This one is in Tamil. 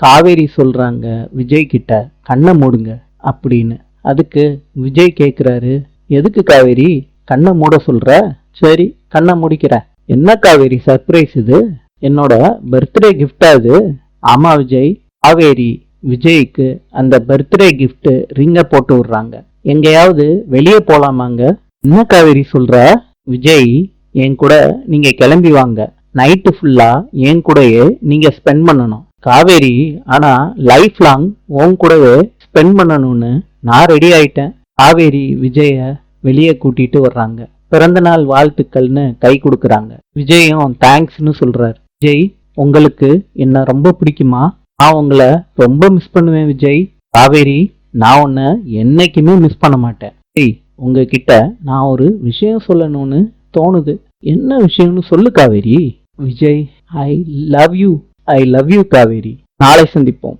காவேரி சொல்றாங்க விஜய் கிட்ட கண்ணை மூடுங்க அப்படின்னு. அதுக்கு விஜய் கேக்குறாரு, எதுக்கு காவேரி கண்ணை மூட சொல்ற? சரி கண்ணை முடிக்கிறேன். என்ன காவேரி சர்ப்ரைஸ் இது? என்னோட பர்த்டே கிஃப்டா இது? ஆமா விஜய். காவேரி விஜய்க்கு அந்த பர்த்டே கிஃப்ட் ரிங்க போட்டு விடுறாங்க. எங்கேயாவது வெளியே போலாமாங்க? என்ன காவேரி சொல்ற? விஜய், என் கூட நீங்க கிளம்பி வாங்க. நைட்டு ஃபுல்லா என் கூடயே நீங்க ஸ்பெண்ட் பண்ணணும் காவேரி. ஆனா லைஃப் லாங் உன் கூடவே ஸ்பெண்ட் பண்ணணும்னு நான் ரெடி ஆயிட்டேன். காவேரி விஜய வெளியே கூட்டிட்டு வர்றாங்க. பிறந்த நாள் வாழ்த்துக்கள்னு கை கொடுக்கறாங்க. விஜயும் தேங்க்ஸ்னு சொல்றாரு. விஜய், உங்களுக்கு என்ன ரொம்ப பிடிக்குமா? நான் உங்களை ரொம்ப மிஸ் பண்ணுவேன் விஜய். காவேரி, நான் உன்னை என்னைக்குமே மிஸ் பண்ண மாட்டேன். விஜய், உங்ககிட்ட நான் ஒரு விஷயம் சொல்லணும்னு தோணுது. என்ன விஷயம்னு சொல்லு Kaveri. Vijay, I love you. I love you Kaveri. நாளை சந்திப்போம்.